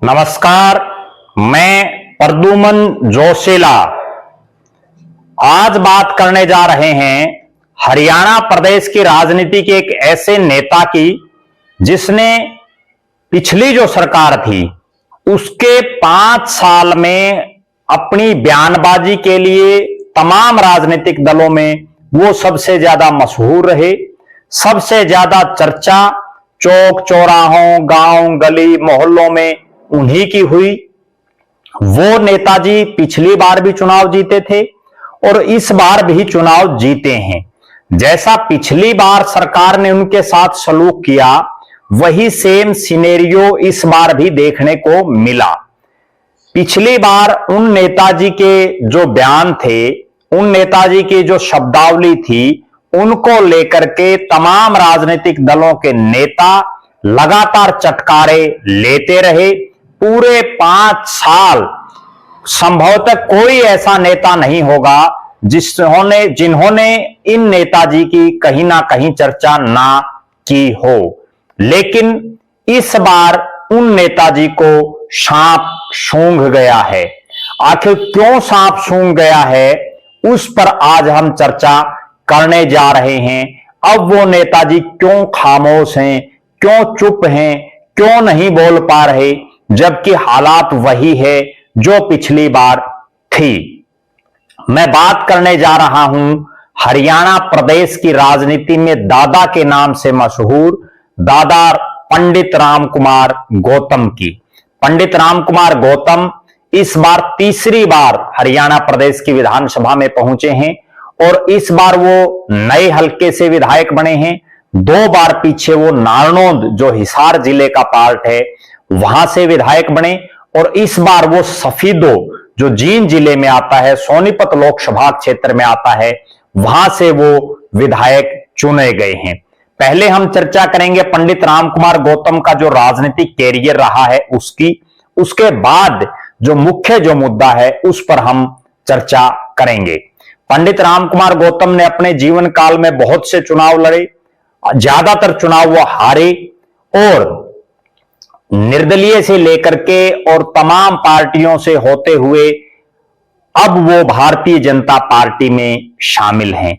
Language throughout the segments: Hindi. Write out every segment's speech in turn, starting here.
नमस्कार, मैं प्रद्युमन जोशीला आज बात करने जा रहे हैं हरियाणा प्रदेश की राजनीति के एक ऐसे नेता की जिसने पिछली जो सरकार थी उसके 5 साल में अपनी बयानबाजी के लिए तमाम राजनीतिक दलों में वो सबसे ज्यादा मशहूर रहे, सबसे ज्यादा चर्चा चौक चौराहों गांव गली मोहल्लों में उन्हीं की हुई। वो नेताजी पिछली बार भी चुनाव जीते थे और इस बार भी चुनाव जीते हैं। जैसा पिछली बार सरकार ने उनके साथ सलूक किया वही सेम सिनेरियो इस बार भी देखने को मिला। पिछली बार उन नेताजी के जो बयान थे, उन नेताजी की जो शब्दावली थी, उनको लेकर के तमाम राजनीतिक दलों के नेता लगातार चटकारे लेते रहे। पूरे 5 साल संभवतः कोई ऐसा नेता नहीं होगा जिन्होंने इन नेताजी की कहीं ना कहीं चर्चा ना की हो, लेकिन इस बार उन नेताजी को सांप सूंघ गया है। आखिर क्यों सांप सूंघ गया है उस पर आज हम चर्चा करने जा रहे हैं। अब वो नेताजी क्यों खामोश हैं, क्यों चुप हैं, क्यों नहीं बोल पा रहे, जबकि हालात वही है जो पिछली बार थी। मैं बात करने जा रहा हूं हरियाणा प्रदेश की राजनीति में दादा के नाम से मशहूर दादा पंडित राम कुमार गौतम की। पंडित राम कुमार गौतम इस बार तीसरी बार हरियाणा प्रदेश की विधानसभा में पहुंचे हैं और इस बार वो नए हलके से विधायक बने हैं। 2 बार पीछे वो नारनौंद जो हिसार जिले का पार्ट है वहां से विधायक बने और इस बार वो सफीदो जो जींद जिले में आता है, सोनीपत लोकसभा क्षेत्र में आता है, वहां से वो विधायक चुने गए हैं। पहले हम चर्चा करेंगे पंडित राम कुमार गौतम का जो राजनीतिक कैरियर रहा है उसकी, उसके बाद जो मुख्य जो मुद्दा है उस पर हम चर्चा करेंगे। पंडित राम कुमार गौतम ने अपने जीवन काल में बहुत से चुनाव लड़े, ज्यादातर चुनाव वो हारे और निर्दलीय से लेकर के और तमाम पार्टियों से होते हुए अब वो भारतीय जनता पार्टी में शामिल हैं।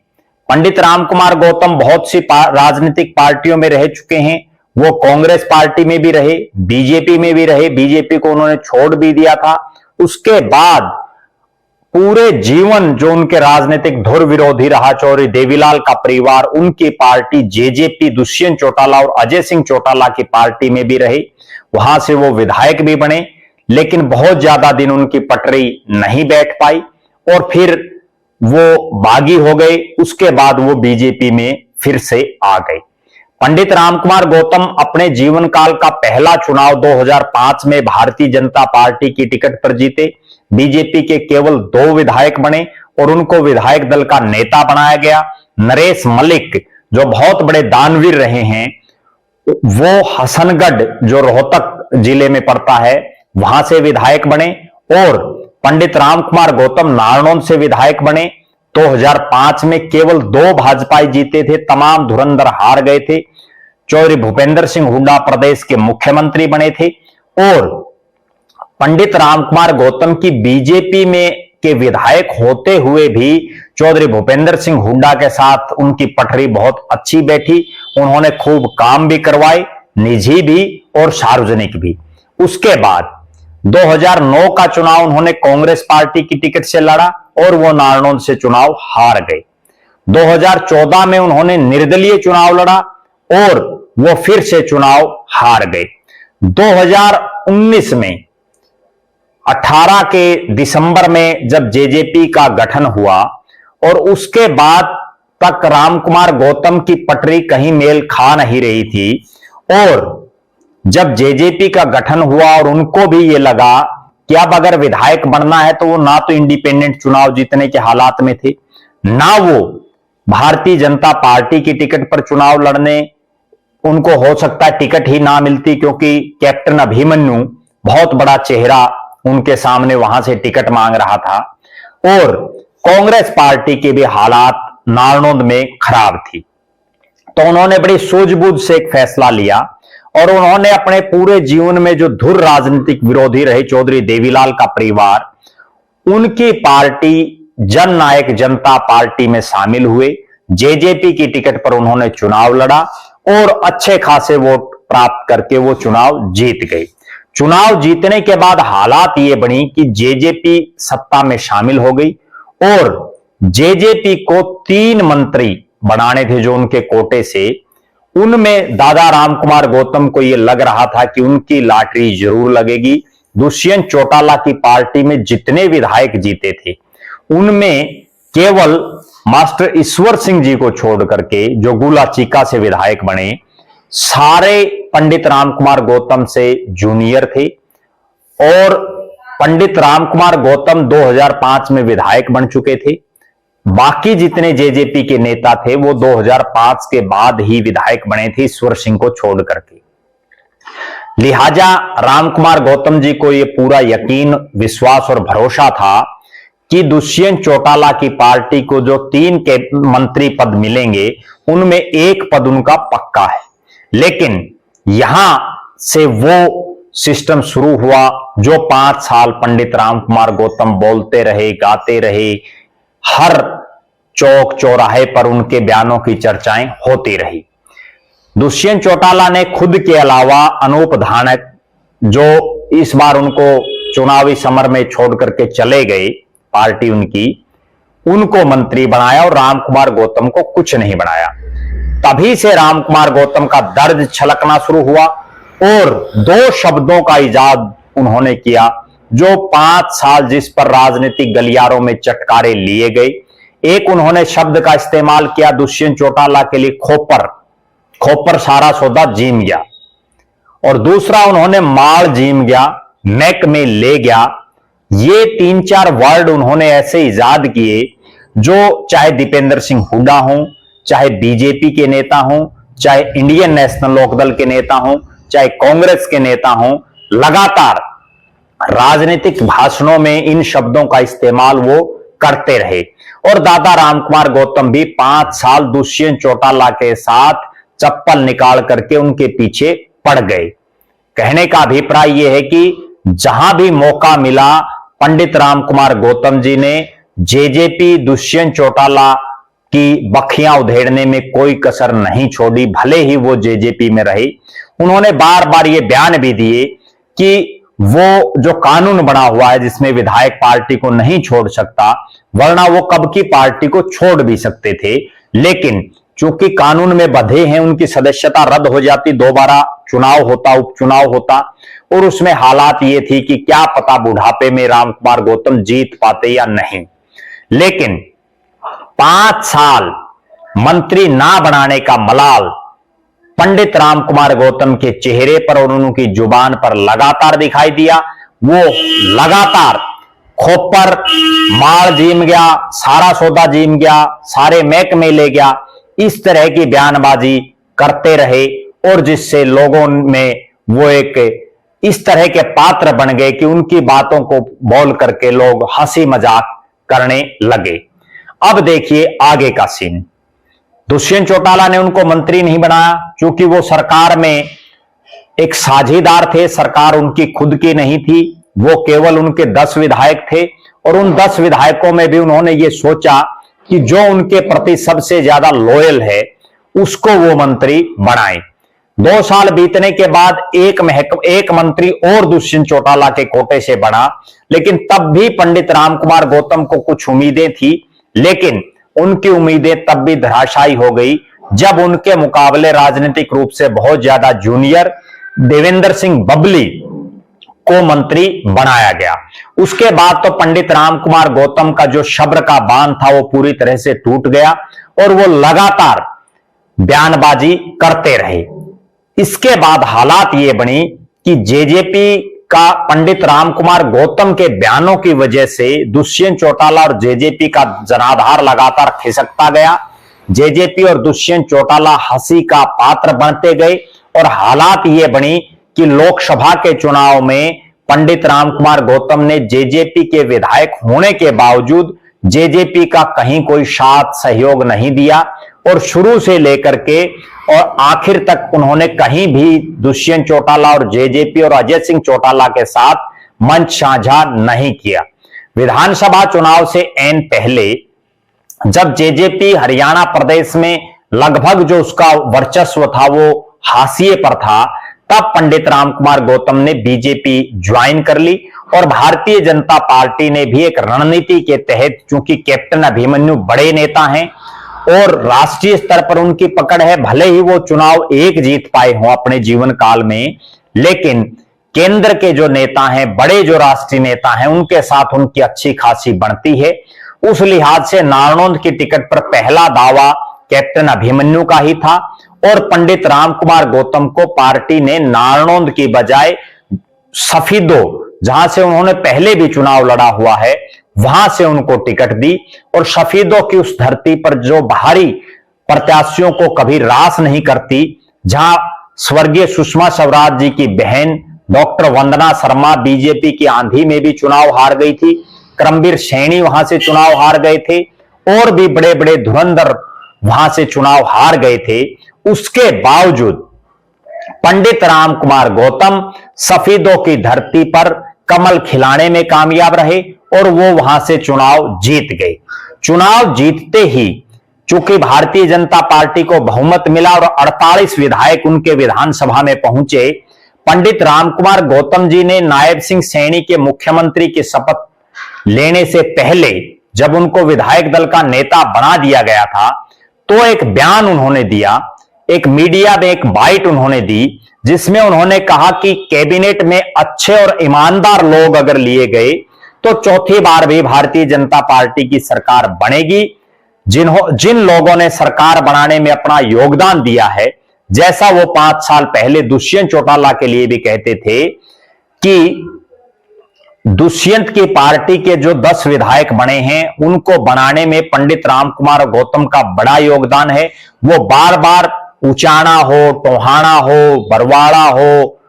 पंडित राम कुमार गौतम बहुत सी राजनीतिक पार्टियों में रह चुके हैं। वो कांग्रेस पार्टी में भी रहे, बीजेपी में भी रहे, बीजेपी को उन्होंने छोड़ भी दिया था। उसके बाद पूरे जीवन जो उनके राजनीतिक धुर विरोधी रहा चौधरी देवीलाल का परिवार, उनकी पार्टी जेजेपी दुष्यंत चौटाला और अजय सिंह चौटाला की पार्टी में भी रहे, वहां से वो विधायक भी बने, लेकिन बहुत ज्यादा दिन उनकी पटरी नहीं बैठ पाई और फिर वो बागी हो गए। उसके बाद वो बीजेपी में फिर से आ गए। पंडित राम कुमार गौतम अपने जीवन काल का पहला चुनाव 2005 में भारतीय जनता पार्टी की टिकट पर जीते। बीजेपी के केवल 2 विधायक बने और उनको विधायक दल का नेता बनाया गया। नरेश मलिक जो बहुत बड़े दानवीर रहे हैं, वो हसनगढ़ जो रोहतक जिले में पड़ता है वहां से विधायक बने और पंडित राम कुमार गौतम नारनौंद से विधायक बने। 2005 में केवल 2 भाजपाई जीते थे, तमाम धुरंधर हार गए थे। चौधरी भूपेंद्र सिंह हुड्डा प्रदेश के मुख्यमंत्री बने थे और पंडित राम कुमार गौतम की बीजेपी में के विधायक होते हुए भी चौधरी भूपेंद्र सिंह हुड्डा के साथ उनकी पटरी बहुत अच्छी बैठी। उन्होंने खूब काम भी करवाए, निजी भी और सार्वजनिक भी। उसके बाद 2009 का चुनाव उन्होंने कांग्रेस पार्टी की टिकट से लड़ा और वो नारनौंद से चुनाव हार गए। 2014 में उन्होंने निर्दलीय चुनाव लड़ा और वो फिर से चुनाव हार गए। 2019 में 18 के दिसंबर में जब जेजेपी का गठन हुआ और उसके बाद तक राम कुमार गौतम की पटरी कहीं मेल खा नहीं रही थी और जब जेजेपी का गठन हुआ और उनको भी ये लगा कि अब अगर विधायक बनना है तो वो ना तो इंडिपेंडेंट चुनाव जीतने के हालात में थे, ना वो भारतीय जनता पार्टी की टिकट पर चुनाव लड़ने, उनको हो सकता है टिकट ही ना मिलती क्योंकि कैप्टन अभिमन्यु बहुत बड़ा चेहरा उनके सामने वहां से टिकट मांग रहा था और कांग्रेस पार्टी के भी हालात नारनौंद में खराब थी। तो उन्होंने बड़ी सूझबूझ से एक फैसला लिया और उन्होंने अपने पूरे जीवन में जो धुर राजनीतिक विरोधी रहे चौधरी देवीलाल का परिवार, उनकी पार्टी जननायक जनता पार्टी में शामिल हुए। जेजेपी की टिकट पर उन्होंने चुनाव लड़ा और अच्छे खासे वोट प्राप्त करके वो चुनाव जीत गए। चुनाव जीतने के बाद हालात ये बनी कि जेजेपी सत्ता में शामिल हो गई और जेजेपी को 3 मंत्री बनाने थे जो उनके कोटे से। उनमें दादा रामकुमार गौतम को यह लग रहा था कि उनकी लॉटरी जरूर लगेगी। दुष्यंत चौटाला की पार्टी में जितने विधायक जीते थे उनमें केवल मास्टर ईश्वर सिंह जी को छोड़ करके, जो गुला चीका से विधायक बने, सारे पंडित रामकुमार गौतम से जूनियर थे। और पंडित रामकुमार गौतम 2005 में विधायक बन चुके थे। बाकी जितने जेजेपी के नेता थे वो 2005 के बाद ही विधायक बने थे, ईश्वर सिंह को छोड़ करके। लिहाजा रामकुमार गौतम जी को यह पूरा यकीन, विश्वास और भरोसा था कि दुष्यंत चौटाला की पार्टी को जो 3 के मंत्री पद मिलेंगे उनमें एक पद उनका पक्का है। लेकिन यहां से वो सिस्टम शुरू हुआ जो 5 साल पंडित रामकुमार गौतम बोलते रहे, गाते रहे, हर चौक चौराहे पर उनके बयानों की चर्चाएं होती रही। दुष्यंत चौटाला ने खुद के अलावा अनूप धानक, जो इस बार उनको चुनावी समर में छोड़ करके चले गए, पार्टी उनको मंत्री बनाया और रामकुमार गौतम को कुछ नहीं बनाया। तभी से रामकुमार गौतम का दर्द छलकना शुरू हुआ और 2 शब्दों का इजाद उन्होंने किया जो 5 साल जिस पर राजनीतिक गलियारों में चटकारे लिए गए। एक उन्होंने शब्द का इस्तेमाल किया दुष्यंत चौटाला के लिए, खोपर। खोपर सारा सौदा जीम गया। और दूसरा उन्होंने माल जीम गया, मैक में ले गया। ये 3-4 वर्ड उन्होंने ऐसे इजाद किए जो चाहे दीपेंद्र सिंह हुड्डा हों, चाहे बीजेपी के नेता हों, चाहे इंडियन नेशनल लोकदल के नेता हों, चाहे कांग्रेस के नेता हों, लगातार राजनीतिक भाषणों में इन शब्दों का इस्तेमाल वो करते रहे। और दादा रामकुमार गौतम भी 5 साल दुष्यंत चौटाला के साथ चप्पल निकाल करके उनके पीछे पड़ गए। कहने का अभिप्राय यह है कि जहां भी मौका मिला पंडित रामकुमार गौतम जी ने जेजेपी दुष्यंत चौटाला की बखियां उधेड़ने में कोई कसर नहीं छोड़ी, भले ही वो जेजेपी में रहे। उन्होंने बार बार ये बयान भी दिए कि वो जो कानून बना हुआ है जिसमें विधायक पार्टी को नहीं छोड़ सकता, वरना वो कब की पार्टी को छोड़ भी सकते थे, लेकिन चूंकि कानून में बंधे हैं उनकी सदस्यता रद्द हो जाती, दोबारा चुनाव होता, उपचुनाव होता। और उसमें हालात ये थी कि क्या पता बुढ़ापे में रामकुमार गौतम जीत पाते या नहीं। लेकिन 5 साल मंत्री ना बनाने का मलाल पंडित रामकुमार गौतम के चेहरे पर और उनकी जुबान पर लगातार दिखाई दिया। वो लगातार खोपर, माल जीम गया, सारा सौदा जीम गया, सारे मैक में ले गया, इस तरह की बयानबाजी करते रहे और जिससे लोगों में वो एक इस तरह के पात्र बन गए कि उनकी बातों को बोल करके लोग हंसी मजाक करने लगे। अब देखिए आगे का सीन। दुष्यंत चौटाला ने उनको मंत्री नहीं बनाया क्योंकि वो सरकार में एक साझेदार थे, सरकार उनकी खुद की नहीं थी, वो केवल उनके 10 विधायक थे और उन 10 विधायकों में भी उन्होंने ये सोचा कि जो उनके प्रति सबसे ज्यादा लॉयल है उसको वो मंत्री बनाए। 2 साल बीतने के बाद एक मंत्री और दुष्यंत चौटाला के कोटे से बना, लेकिन तब भी पंडित रामकुमार गौतम को कुछ उम्मीदें थी, लेकिन उनकी उम्मीदें तब भी धराशायी हो गई जब उनके मुकाबले राजनीतिक रूप से बहुत ज्यादा जूनियर देवेंद्र सिंह बबली को मंत्री बनाया गया। उसके बाद तो पंडित रामकुमार गौतम का जो शब्र का बांध था वो पूरी तरह से टूट गया और वो लगातार बयानबाजी करते रहे। इसके बाद हालात ये बनी कि जेजेपी का पंडित रामकुमार गौतम के बयानों की वजह से दुष्यंत चौटाला और जेजेपी का जनाधार लगातार खिसकता गया। जेजेपी और दुष्यंत चौटाला हंसी का पात्र बनते गए और हालात ये बनी कि लोकसभा के चुनाव में पंडित रामकुमार गौतम ने जेजेपी के विधायक होने के बावजूद जेजेपी का कहीं कोई साथ सहयोग नहीं दिया और शुरू से लेकर के और आखिर तक उन्होंने कहीं भी दुष्यंत चौटाला और जेजेपी और अजय सिंह चौटाला के साथ मंच साझा नहीं किया। विधानसभा चुनाव से ऐन पहले जब जेजेपी हरियाणा प्रदेश में लगभग जो उसका वर्चस्व था वो हाशिए पर था, तब पंडित रामकुमार गौतम ने बीजेपी ज्वाइन कर ली और भारतीय जनता पार्टी ने भी एक रणनीति के तहत, चूंकि कैप्टन अभिमन्यु बड़े नेता हैं और राष्ट्रीय स्तर पर उनकी पकड़ है, भले ही वो चुनाव एक जीत पाए हों अपने जीवन काल में, लेकिन केंद्र के जो नेता हैं, बड़े जो राष्ट्रीय नेता हैं, उनके साथ उनकी अच्छी खासी बनती है। उस लिहाज से नारनौंद की टिकट पर पहला दावा कैप्टन अभिमन्यु का ही था और पंडित रामकुमार गौतम को पार्टी ने नारनौंद की बजाय सफीदो, जहां से उन्होंने पहले भी चुनाव लड़ा हुआ है, वहां से उनको टिकट दी। और सफीदों की उस धरती पर जो बाहरी प्रत्याशियों को कभी रास नहीं करती, जहां स्वर्गीय सुषमा स्वराज जी की बहन डॉक्टर वंदना शर्मा बीजेपी की आंधी में भी चुनाव हार गई थी, करमबीर सैनी वहां से चुनाव हार गए थे और भी बड़े बड़े धुरंधर वहां से चुनाव हार गए थे। उसके बावजूद पंडित रामकुमार गौतम सफीदों की धरती पर कमल खिलाने में कामयाब रहे और वो वहां से चुनाव जीत गए। चुनाव जीतते ही चूंकि भारतीय जनता पार्टी को बहुमत मिला और 48 विधायक उनके विधानसभा में पहुंचे, पंडित रामकुमार गौतम जी ने नायब सिंह सैनी के मुख्यमंत्री की शपथ लेने से पहले, जब उनको विधायक दल का नेता बना दिया गया था, तो एक बयान उन्होंने दिया, एक मीडिया में एक बाइट उन्होंने दी, जिसमें उन्होंने कहा कि कैबिनेट में अच्छे और ईमानदार लोग अगर लिए गए तो चौथी बार भी भारतीय जनता पार्टी की सरकार बनेगी। जिन लोगों ने सरकार बनाने में अपना योगदान दिया है, जैसा वो 5 साल पहले दुष्यंत चौटाला के लिए भी कहते थे कि दुष्यंत की पार्टी के जो 10 विधायक बने हैं उनको बनाने में पंडित रामकुमार गौतम का बड़ा योगदान है। वो बार बार उचाना हो, टोहाना हो, बरवाड़ा हो,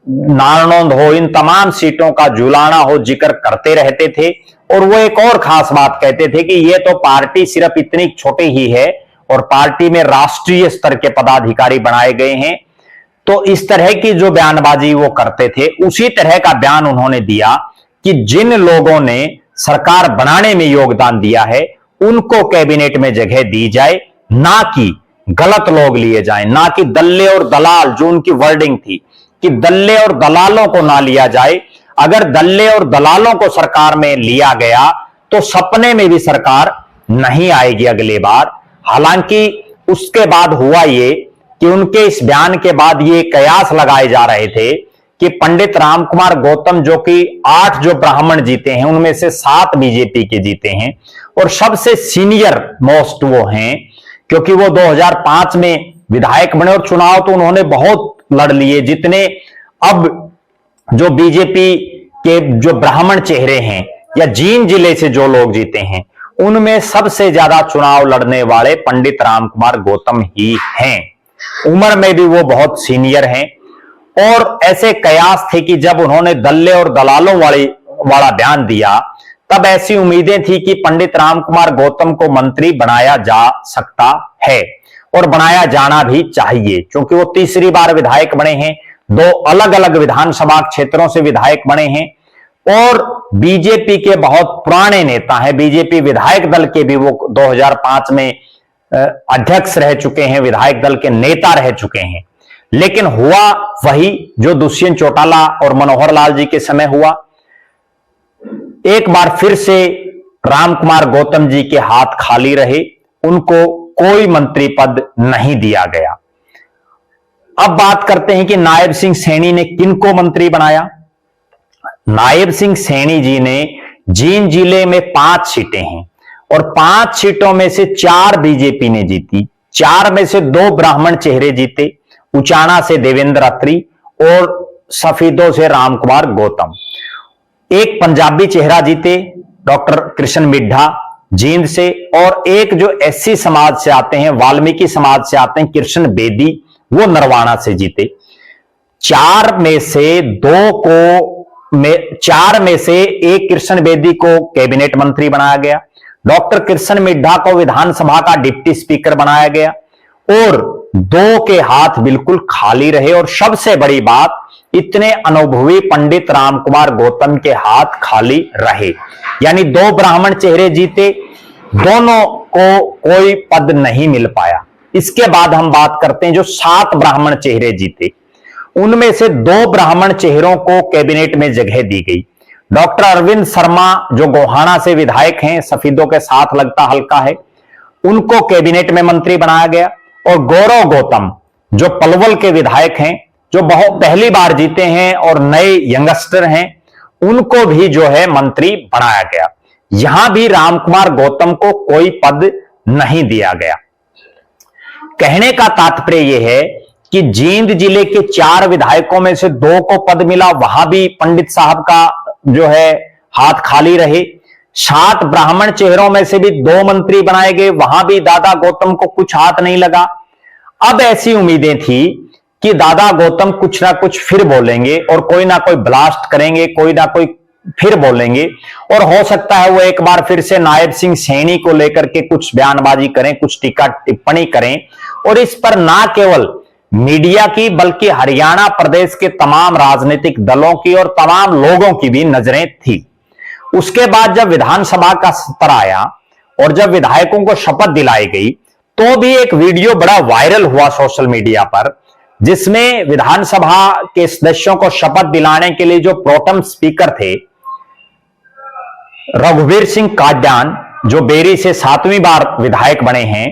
नारनौंद हो, इन तमाम सीटों का जुलाना हो जिक्र करते रहते थे। और वो एक और खास बात कहते थे कि ये तो पार्टी सिर्फ इतनी छोटी ही है और पार्टी में राष्ट्रीय स्तर के पदाधिकारी बनाए गए हैं। तो इस तरह की जो बयानबाजी वो करते थे, उसी तरह का बयान उन्होंने दिया कि जिन लोगों ने सरकार बनाने में योगदान दिया है उनको कैबिनेट में जगह दी जाए, ना कि गलत लोग लिए जाएं, ना कि दल्ले और दलाल, जो उनकी वर्डिंग थी कि दल्ले और दलालों को ना लिया जाए। अगर दल्ले और दलालों को सरकार में लिया गया तो सपने में भी सरकार नहीं आएगी अगली बार। हालांकि उसके बाद हुआ ये कि उनके इस बयान के बाद ये कयास लगाए जा रहे थे कि पंडित रामकुमार गौतम, जो कि 8 जो ब्राह्मण जीते हैं उनमें से 7 बीजेपी के जीते हैं और सबसे सीनियर मोस्ट वो हैं, क्योंकि वो 2005 में विधायक बने और चुनाव तो उन्होंने बहुत लड़ लिए। जितने अब जो बीजेपी के जो ब्राह्मण चेहरे हैं या जींद जिले से जो लोग जीते हैं, उनमें सबसे ज्यादा चुनाव लड़ने वाले पंडित रामकुमार गौतम ही हैं। उम्र में भी वो बहुत सीनियर हैं और ऐसे कयास थे कि जब उन्होंने दल्ले और दलालों वाला बयान दिया, तब ऐसी उम्मीदें थी कि पंडित रामकुमार गौतम को मंत्री बनाया जा सकता है और बनाया जाना भी चाहिए, क्योंकि वो तीसरी बार विधायक बने हैं, 2 अलग अलग विधानसभा क्षेत्रों से विधायक बने हैं और बीजेपी के बहुत पुराने नेता हैं। बीजेपी विधायक दल के भी वो 2005 में अध्यक्ष रह चुके हैं, विधायक दल के नेता रह चुके हैं। लेकिन हुआ वही जो दुष्यंत चौटाला और मनोहर लाल जी के समय हुआ। एक बार फिर से रामकुमार गौतम जी के हाथ खाली रहे, उनको कोई मंत्री पद नहीं दिया गया। अब बात करते हैं कि नायब सिंह सैनी ने किनको मंत्री बनाया। नायब सिंह सैनी जी ने जींद जिले में 5 सीटें हैं और 5 सीटों में से 4 बीजेपी ने जीती, 4 में से 2 ब्राह्मण चेहरे जीते, उचाना से देवेंद्र अत्री और सफीदों से रामकुमार गौतम। एक पंजाबी चेहरा जीते डॉक्टर कृष्ण मिड्ढा जींद से, और एक जो एससी समाज से आते हैं, वाल्मीकि समाज से आते हैं, कृष्ण बेदी, वो नरवाना से जीते। 4 में से 1 कृष्ण बेदी को कैबिनेट मंत्री बनाया गया, डॉक्टर कृष्ण मिड्ढा को विधानसभा का डिप्टी स्पीकर बनाया गया और 2 के हाथ बिल्कुल खाली रहे। और सबसे बड़ी बात, इतने अनुभवी पंडित रामकुमार गौतम के हाथ खाली रहे, यानी 2 ब्राह्मण चेहरे जीते, दोनों को कोई पद नहीं मिल पाया। इसके बाद हम बात करते हैं जो 7 ब्राह्मण चेहरे जीते, उनमें से 2 ब्राह्मण चेहरों को कैबिनेट में जगह दी गई। डॉक्टर अरविंद शर्मा जो गोहाना से विधायक हैं, सफेदों के साथ लगता हल्का है, उनको कैबिनेट में मंत्री बनाया गया। और गौरव गौतम जो पलवल के विधायक हैं, जो बहुत पहली बार जीते हैं और नए यंगस्टर हैं, उनको भी जो है मंत्री बनाया गया। यहां भी रामकुमार गौतम को कोई पद नहीं दिया गया। कहने का तात्पर्य यह है कि जींद जिले के 4 विधायकों में से 2 को पद मिला, वहां भी पंडित साहब का जो है हाथ खाली रहे। 7 ब्राह्मण चेहरों में से भी 2 मंत्री बनाए गए, वहां भी दादा गौतम को कुछ हाथ नहीं लगा। अब ऐसी उम्मीदें थी कि दादा गौतम कुछ ना कुछ फिर बोलेंगे और कोई ना कोई ब्लास्ट करेंगे, कोई ना कोई फिर बोलेंगे, और हो सकता है वो एक बार फिर से नायब सिंह सैनी को लेकर के कुछ बयानबाजी करें, कुछ टीका टिप्पणी करें। और इस पर ना केवल मीडिया की बल्कि हरियाणा प्रदेश के तमाम राजनीतिक दलों की और तमाम लोगों की भी नजरें थी। उसके बाद जब विधानसभा का सत्र आया और जब विधायकों को शपथ दिलाई गई, तो भी एक वीडियो बड़ा वायरल हुआ सोशल मीडिया पर, जिसमें विधानसभा के सदस्यों को शपथ दिलाने के लिए जो प्रोटेम स्पीकर थे रघुवीर सिंह काड्यान, जो बेरी से 7वीं बार विधायक बने हैं,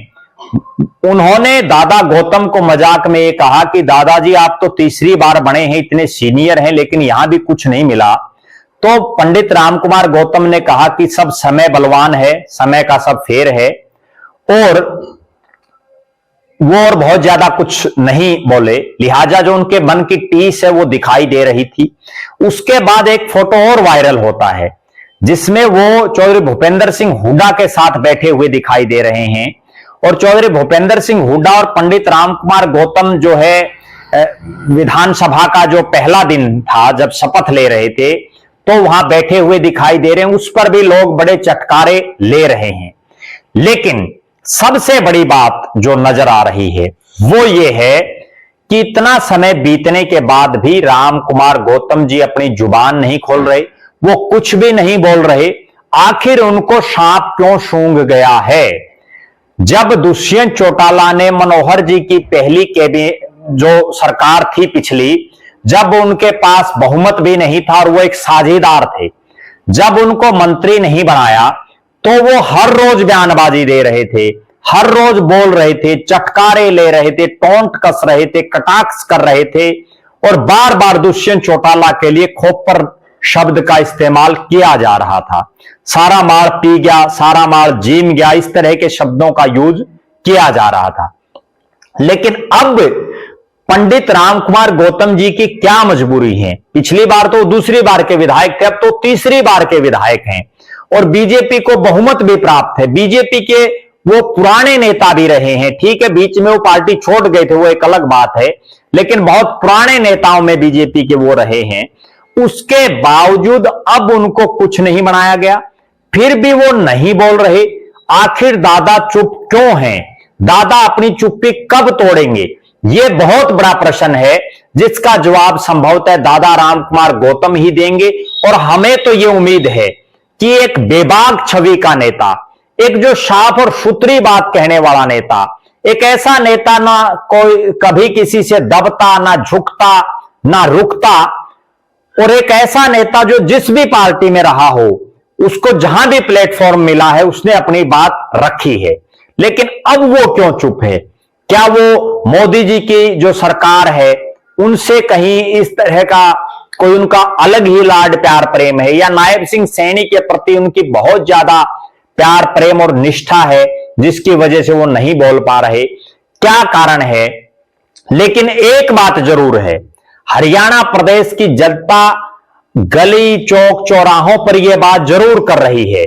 उन्होंने दादा गौतम को मजाक में ये कहा कि दादाजी आप तो 3री बार बने हैं, इतने सीनियर हैं, लेकिन यहां भी कुछ नहीं मिला। तो पंडित रामकुमार गौतम ने कहा कि सब समय बलवान है, समय का सब फेर है, और वो और बहुत ज्यादा कुछ नहीं बोले। लिहाजा जो उनके मन की टीस है वो दिखाई दे रही थी। उसके बाद एक फोटो और वायरल होता है, जिसमें वो चौधरी भूपेंद्र सिंह हुड्डा के साथ बैठे हुए दिखाई दे रहे हैं। और चौधरी भूपेंद्र सिंह हुड्डा और पंडित रामकुमार गौतम जो है विधानसभा का जो पहला दिन था जब शपथ ले रहे थे, तो वहां बैठे हुए दिखाई दे रहे हैं। उस पर भी लोग बड़े चटकारे ले रहे हैं। लेकिन सबसे बड़ी बात जो नजर आ रही है वो ये है कि इतना समय बीतने के बाद भी रामकुमार गौतम जी अपनी जुबान नहीं खोल रहे, वो कुछ भी नहीं बोल रहे। आखिर उनको सांप क्यों सूंघ गया है? जब दुष्यंत चौटाला ने मनोहर जी की पहली कैबिनेट जो सरकार थी पिछली, जब उनके पास बहुमत भी नहीं था और वो एक साझेदार थे, जब उनको मंत्री नहीं बनाया, तो वो हर रोज बयानबाजी दे रहे थे, हर रोज बोल रहे थे, चटकारे ले रहे थे, टोंट कस रहे थे, कटाक्ष कर रहे थे, और बार बार दुष्यंत चौटाला के लिए खोपर शब्द का इस्तेमाल किया जा रहा था। सारा माल पी गया, सारा माल जीम गया, इस तरह के शब्दों का यूज किया जा रहा था। लेकिन अब पंडित रामकुमार गौतम जी की क्या मजबूरी है? पिछली बार तो 2री बार के विधायक थे, अब तो 3री बार के विधायक हैं, और बीजेपी को बहुमत भी प्राप्त है। बीजेपी के वो पुराने नेता भी रहे हैं, ठीक है, बीच में वो पार्टी छोड़ गए थे, वो एक अलग बात है, लेकिन बहुत पुराने नेताओं में बीजेपी के वो रहे हैं। उसके बावजूद अब उनको कुछ नहीं बनाया गया, फिर भी वो नहीं बोल रहे। आखिर दादा चुप क्यों हैं? दादा अपनी चुप्पी कब तोड़ेंगे? यह बहुत बड़ा प्रश्न है, जिसका जवाब संभवतः दादा रामकुमार गौतम ही देंगे। और हमें तो यह उम्मीद है कि एक बेबाक छवि का नेता, एक जो साफ और सुथरी बात कहने वाला नेता, एक ऐसा नेता ना कोई कभी किसी से दबता, ना झुकता, ना रुकता, और एक ऐसा नेता जो जिस भी पार्टी में रहा हो, उसको जहां भी प्लेटफॉर्म मिला है उसने अपनी बात रखी है। लेकिन अब वो क्यों चुप है? क्या वो मोदी जी की जो सरकार है उनसे कहीं इस तरह का कोई उनका अलग ही लाड प्यार प्रेम है, या नायब सिंह सैनी के प्रति उनकी बहुत ज्यादा प्यार प्रेम और निष्ठा है जिसकी वजह से वो नहीं बोल पा रहे? क्या कारण है? लेकिन एक बात जरूर है, हरियाणा प्रदेश की जनता गली चौक चौराहों पर यह बात जरूर कर रही है,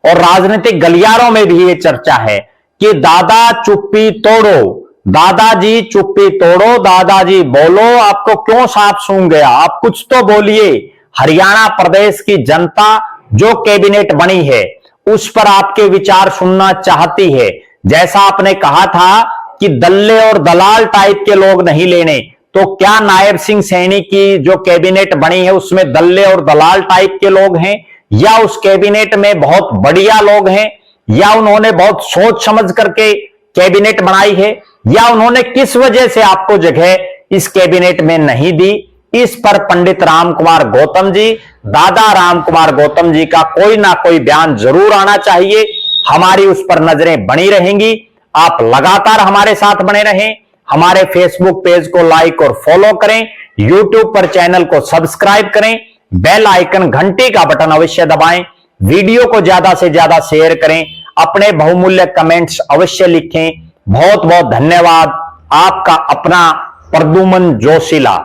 और राजनीतिक गलियारों में भी यह चर्चा है कि दादा चुप्पी तोड़ो, दादाजी चुप्पी तोड़ो, दादाजी बोलो, आपको क्यों सांप सूंघ गया? आप कुछ तो बोलिए। हरियाणा प्रदेश की जनता जो कैबिनेट बनी है उस पर आपके विचार सुनना चाहती है। जैसा आपने कहा था कि दल्ले और दलाल टाइप के लोग नहीं लेने, तो क्या नायब सिंह सैनी की जो कैबिनेट बनी है उसमें दल्ले और दलाल टाइप के लोग हैं, या उस कैबिनेट में बहुत बढ़िया लोग हैं, या उन्होंने बहुत सोच समझ करके कैबिनेट बनाई है, या उन्होंने किस वजह से आपको जगह इस कैबिनेट में नहीं दी? इस पर पंडित राम कुमार गौतम जी, दादा राम कुमार गौतम जी का कोई ना कोई बयान जरूर आना चाहिए। हमारी उस पर नजरें बनी रहेंगी। आप लगातार हमारे साथ बने रहें। हमारे फेसबुक पेज को लाइक और फॉलो करें, यूट्यूब पर चैनल को सब्सक्राइब करें, बेल आइकन घंटी का बटन अवश्य दबाएं, वीडियो को ज्यादा से ज्यादा शेयर करें, अपने बहुमूल्य कमेंट्स अवश्य लिखें। बहुत बहुत धन्यवाद। आपका अपना प्रद्युमन जोशीला।